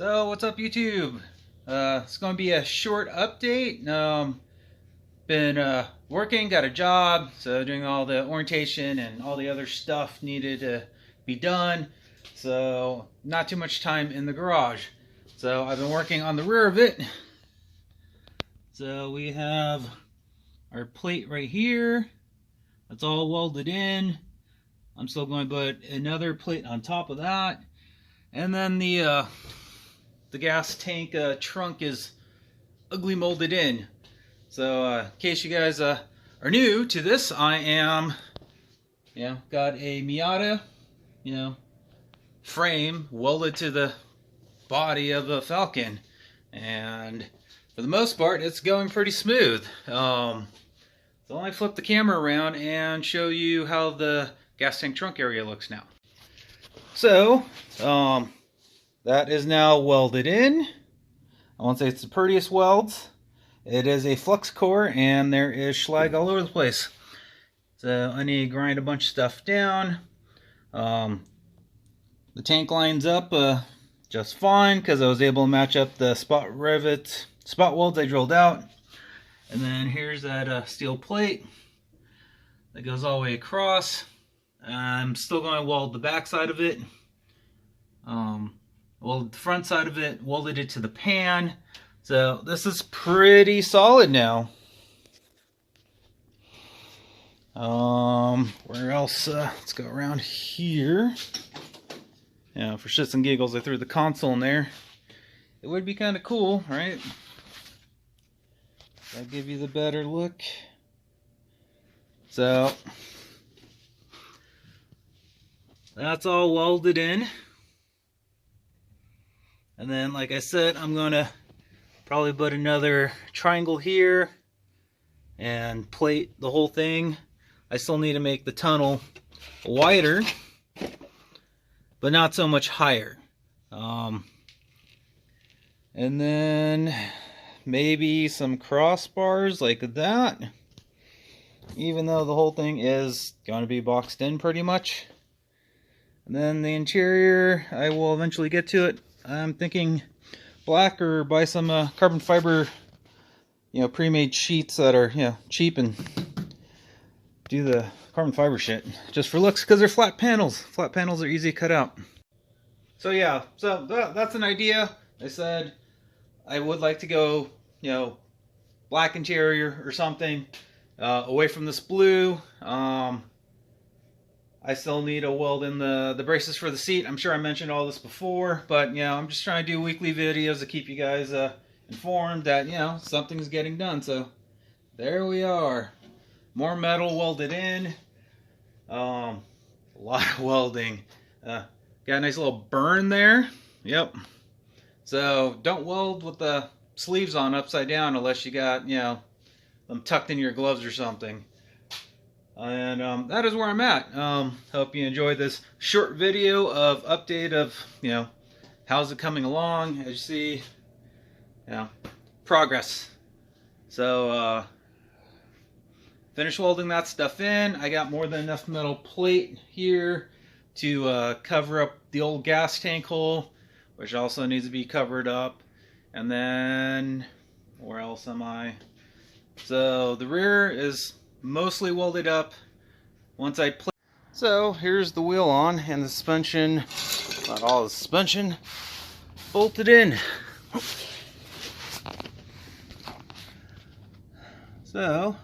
So what's up, YouTube? It's going to be a short update. Been working, got a job, so doing all the orientation and all the other stuff needed to be done. So not too much time in the garage. So I've been working on the rear of it. So we have our plate right here. That's all welded in. I'm still going to put another plate on top of that. And then the gas tank trunk is ugly molded in. So in case you guys are new to this, I am, got a Miata, frame welded to the body of a Falcon, and for the most part, it's going pretty smooth. So let me flip the camera around and show you how the gas tank trunk area looks now. So that is now welded in. I won't say it's the prettiest welds. It is a flux core and there is slag all over the place. So I need to grind a bunch of stuff down. The tank lines up just fine because I was able to match up the spot welds I drilled out. And then here's that steel plate that goes all the way across. I'm still going to weld the back side of it. Well, the front side of it, welded it to the pan. So this is pretty solid now. Where else? Let's go around here. For shits and giggles, I threw the console in there. It would be kind of cool, right? I'll give you the better look. So that's all welded in. And then, like I said, I'm going to probably put another triangle here and plate the whole thing. I still need to make the tunnel wider, but not so much higher. And then maybe some crossbars like that, even though the whole thing is going to be boxed in pretty much. And then the interior, I will eventually get to it. I'm thinking black, or buy some carbon fiber, pre-made sheets that are, cheap, and do the carbon fiber shit just for looks, because they're flat panels. Flat panels are easy to cut out. So yeah, so that's an idea. I said I would like to go, black interior or something, away from this blue. I still need to weld in the braces for the seat. I'm sure I mentioned all this before, but I'm just trying to do weekly videos to keep you guys informed that something's getting done. So there we are, more metal welded in. A lot of welding. Got a nice little burn there. Yep. So don't weld with the sleeves on upside down unless you got them tucked in your gloves or something. And that is where I'm at. Hope you enjoyed this short video of update of, how's it coming along. As you see, progress. So, finish welding that stuff in. I got more than enough metal plate here to cover up the old gas tank hole, which also needs to be covered up. And then, where else am I? So, the rear is mostly welded up. Once I play. So here's the wheel on, and the suspension, not all the suspension, bolted in. So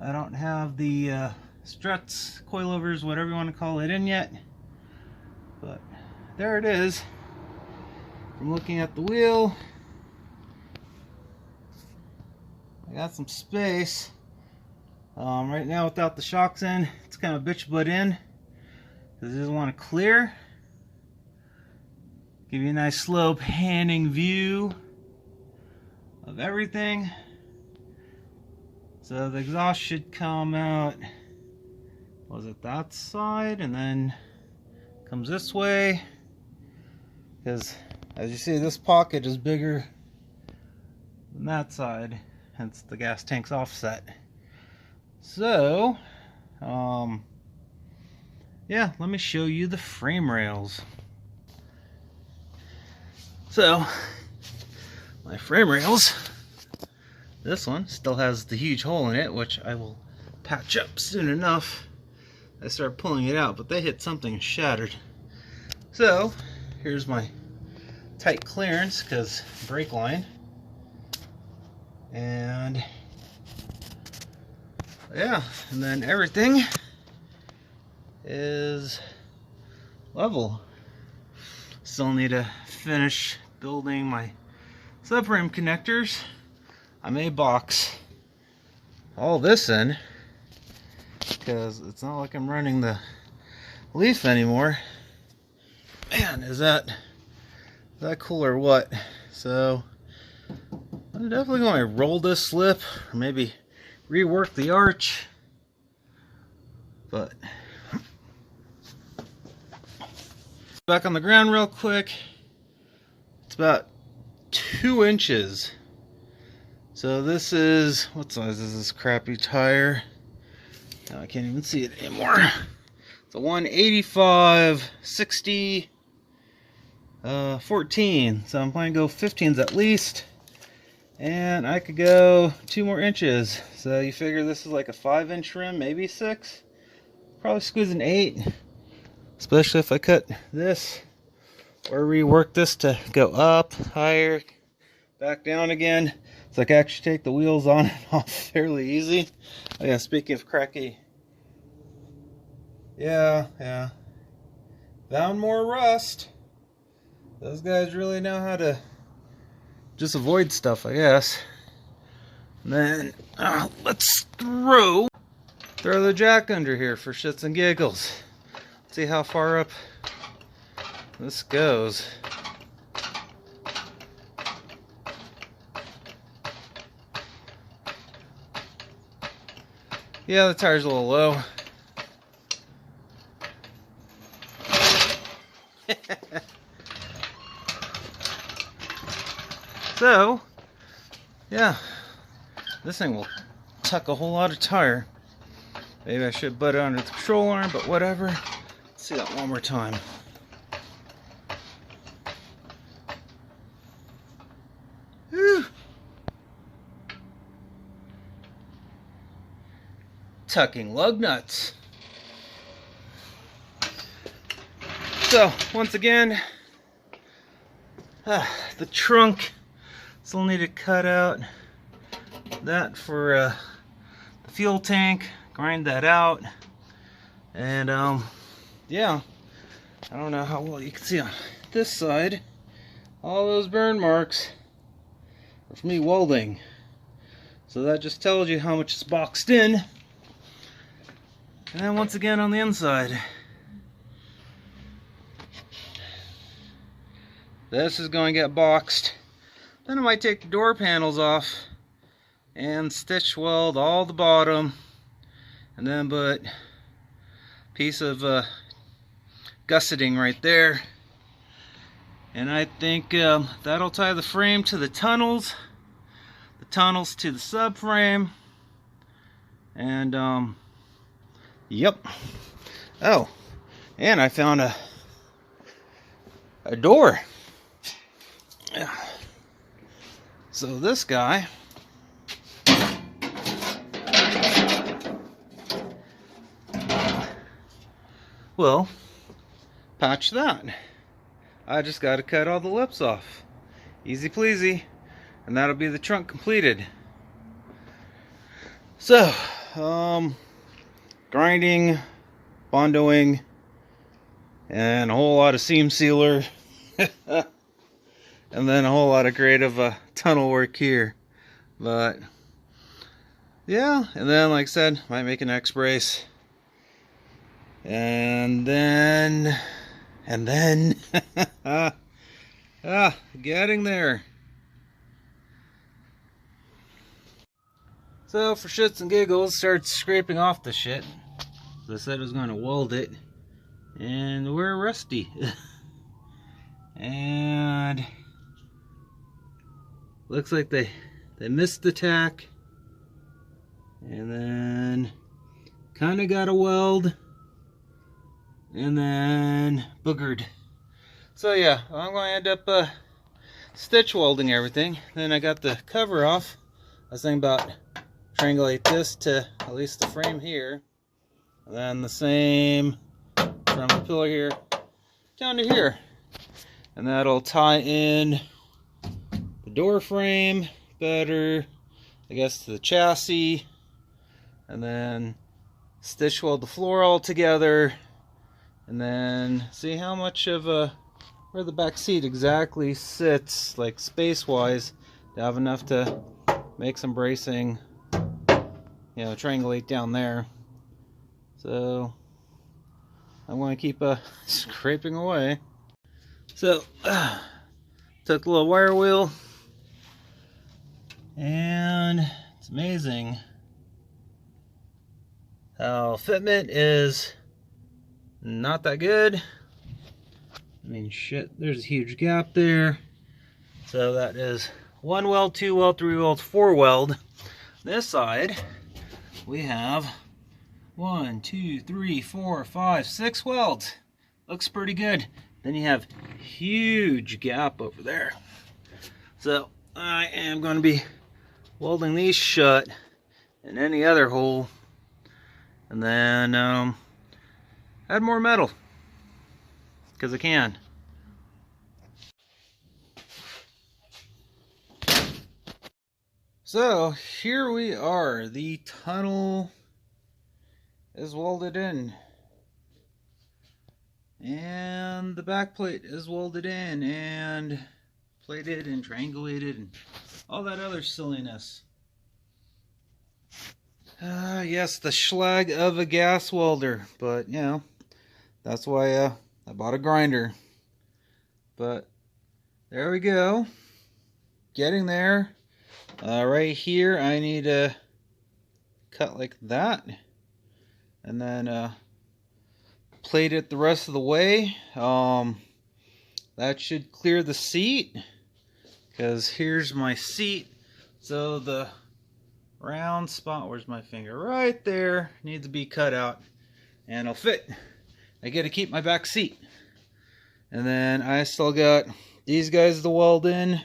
I don't have the struts, coilovers, whatever you want to call it, in yet, but there it is. From looking at the wheel, I got some space. Right now, without the shocks in, it's kind of bitch butt in because it doesn't want to clear. Give you a nice slow panning view of everything. So the exhaust should come out, was it that side, and then comes this way, because as you see, this pocket is bigger than that side, hence the gas tank's offset. So, yeah, let me show you the frame rails. So, my frame rails, this one still has the huge hole in it, which I will patch up soon enough. I start pulling it out, but they hit something and shattered. So, here's my tight clearance, because brake line. And yeah, and then everything is level. Still need to finish building my subframe connectors. I may box all this in because it's not like I'm running the leaf anymore. Man, is that cool or what? So I'm definitely going to roll this slip or maybe rework the arch. But back on the ground real quick. It's about 2 inches. So this is, what size is this crappy tire? I can't even see it anymore. It's a 185/60 14. So I'm planning to go 15s at least. And I could go 2 more inches. So you figure this is like a 5-inch rim, maybe 6. Probably squeeze an 8. Especially if I cut this or rework this to go up higher, back down again. So I can actually take the wheels on and off fairly easy. Oh yeah, speaking of cracky. Yeah. Found more rust. Those guys really know how to just avoid stuff, I guess. And then let's throw the jack under here for shits and giggles. See how far up this goes. Yeah, the tire's a little low. So, yeah, this thing will tuck a whole lot of tire. Maybe I should butt it under the control arm, but whatever. Let's see that one more time. Whew. Tucking lug nuts. So, once again, the trunk. Still need to cut out that for the fuel tank, grind that out, and yeah, I don't know how well you can see on this side. All those burn marks are from me welding, so that just tells you how much is boxed in. And then once again on the inside, this is going to get boxed. Then I might take the door panels off and stitch weld all the bottom, and then put a piece of gusseting right there. And I think that'll tie the frame to the tunnels to the subframe, and yep. Oh, and I found a door. Yeah. So this guy will patch that. I just got to cut all the lips off. Easy peasy. And that'll be the trunk completed. So, grinding, bondoing, and a whole lot of seam sealer. And then a whole lot of creative tunnel work here. But yeah, and then like I said, might make an X brace. And then getting there. So for shits and giggles, started scraping off the shit. So I said I was going to weld it, and we're rusty. And looks like they missed the tack, and then kind of got a weld, and then boogered. So yeah, I'm going to end up stitch welding everything. Then I got the cover off. I was thinking about triangulate this to at least the frame here, and then the same from the pillar here down to here, and that'll tie in the door frame better, I guess, to the chassis, and then stitch weld the floor all together, and then see how much of where the back seat exactly sits, like space wise, to have enough to make some bracing, you know, triangulate down there. So I'm going to keep scraping away. So took a little wire wheel, and it's amazing how fitment is not that good. I mean, shit, there's a huge gap there. So that is 1 weld, 2 weld, 3 weld, 4 weld. This side we have 1, 2, 3, 4, 5, 6 welds. Looks pretty good. Then you have huge gap over there. So I am going to be welding these shut in any other hole, and then add more metal because I can. So here we are. The tunnel is welded in, and the back plate is welded in and plated and triangulated and all that other silliness. Yes, the schlag of a gas welder, but you know, that's why I bought a grinder. But there we go, getting there. Right here I need to cut like that, and then plate it the rest of the way. That should clear the seat, because here's my seat. So the round spot, where's my finger? Right there, needs to be cut out, and it'll fit. I get to keep my back seat. And then I still got these guys to weld in,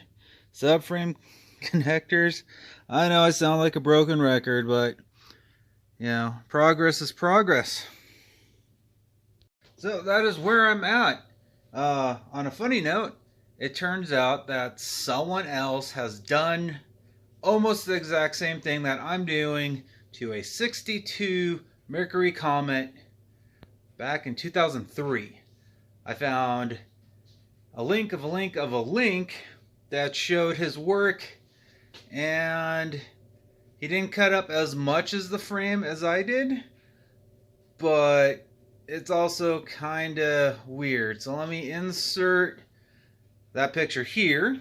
subframe connectors. I know I sound like a broken record, but you know, progress is progress. So that is where I'm at. On a funny note, it turns out that someone else has done almost the exact same thing that I'm doing to a 62 Mercury Comet back in 2003. I found a link of a link of a link that showed his work, and he didn't cut up as much as the frame as I did, but it's also kind of weird. So let me insert that picture here.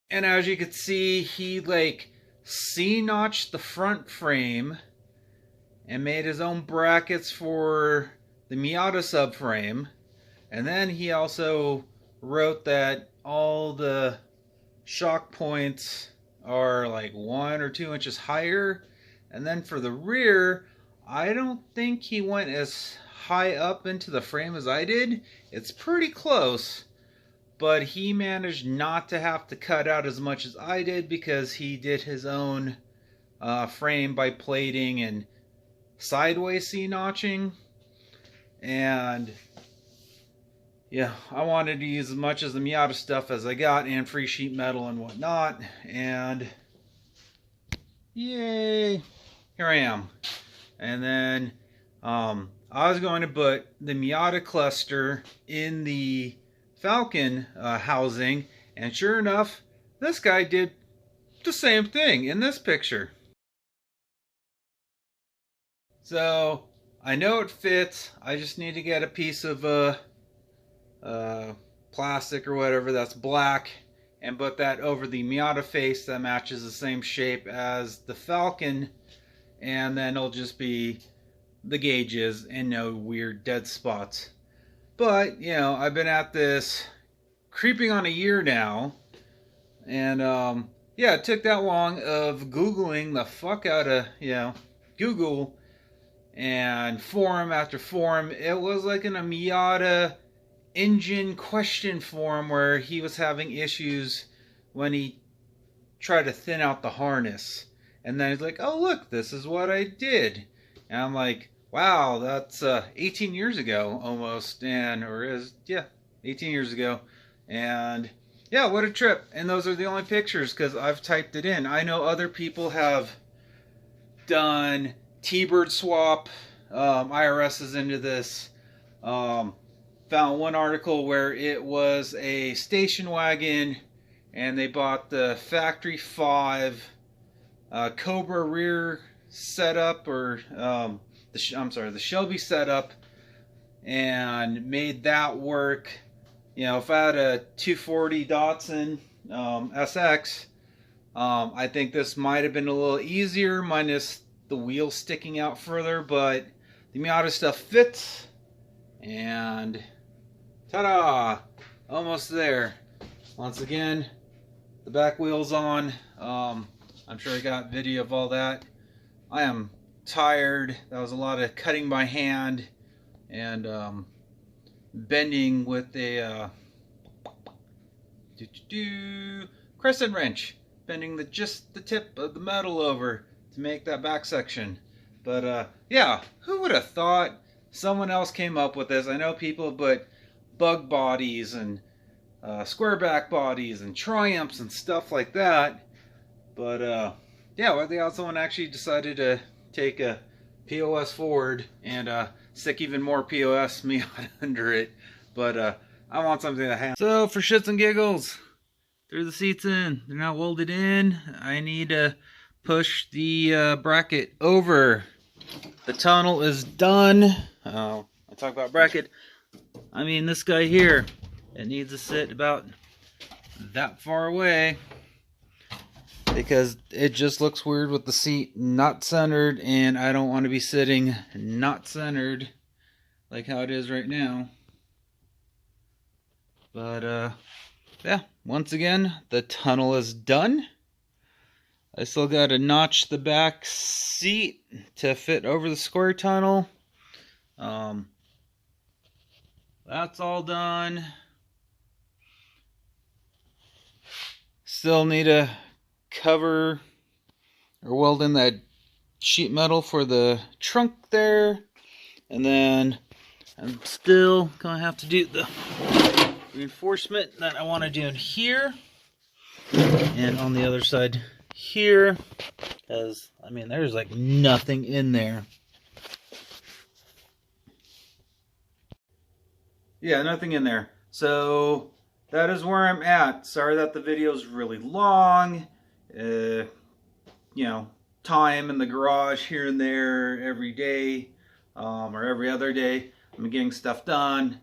And as you can see, he like C-notched the front frame and made his own brackets for the Miata subframe. And then he also wrote that all the shock points are like 1 or 2 inches higher. And then for the rear, I don't think he went as high up into the frame as I did. It's pretty close, but he managed not to have to cut out as much as I did because he did his own frame by plating and sideways C-notching. And yeah, I wanted to use as much of the Miata stuff as I got, and free sheet metal and whatnot, and yay, here I am. And then I was going to put the Miata cluster in the Falcon housing, and sure enough, this guy did the same thing in this picture. So I know it fits. I just need to get a piece of plastic or whatever that's black and put that over the Miata face that matches the same shape as the Falcon, and then it'll just be the gauges and no weird dead spots. But you know, I've been at this creeping on a year now, and yeah, it took that long of Googling the fuck out of, Google and forum after forum. It was like an Miata engine question forum where he was having issues when he tried to thin out the harness. And then he's like, oh, look, this is what I did. And I'm like, wow, that's 18 years ago almost. Or 18 years ago. And yeah, what a trip. And those are the only pictures because I've typed it in. I know other people have done T-bird swap. IRS is into this. Found one article where it was a station wagon and they bought the factory 5 Cobra rear setup, or the Shelby setup, and made that work. If I had a 240 Datsun SX, I think this might have been a little easier, minus the wheel sticking out further, but the Miata stuff fits, and ta-da! Almost there. Once again, the back wheel's on. I'm sure I got video of all that. I am tired. That was a lot of cutting by hand and bending with a crescent wrench, bending just the tip of the metal over to make that back section. But yeah, who would have thought someone else came up with this? I know people put bug bodies and square back bodies and Triumphs and stuff like that, but yeah, well, the other one actually decided to take a POS forward and stick even more POS Miata under it. But I want something that has. So for shits and giggles, threw the seats in. They're not welded in. I need to push the bracket over. The tunnel is done. I talk about bracket. I mean this guy here. It needs to sit about that far away because it just looks weird with the seat not centered, and I don't want to be sitting not centered like how it is right now. But yeah, once again, the tunnel is done. I still got to notch the back seat to fit over the square tunnel. That's all done. Still need to cover or weld in that sheet metal for the trunk there. And then I'm still going to have to do the reinforcement that I want to do in here. And on the other side here. Because, I mean, there's like nothing in there. Yeah, nothing in there. So that is where I'm at. Sorry that the video is really long. Time in the garage here and there every day, or every other day. I'm getting stuff done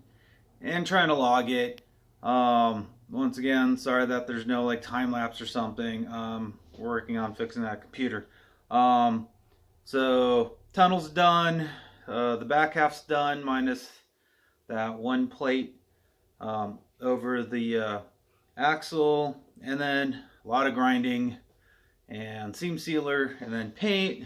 and trying to log it. Once again, sorry that there's no like time lapse or something. We're working on fixing that computer. So tunnel's done. The back half's done, minus that one plate over the axle, and then a lot of grinding and seam sealer, and then paint,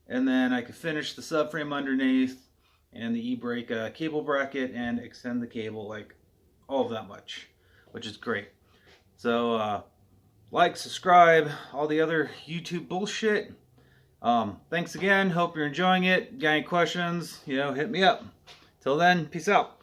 and then I could finish the subframe underneath and the e-brake cable bracket and extend the cable like all of that much, which is great. So like, subscribe, all the other YouTube bullshit. Thanks again, hope you're enjoying it. Got any questions, hit me up. Till then, peace out.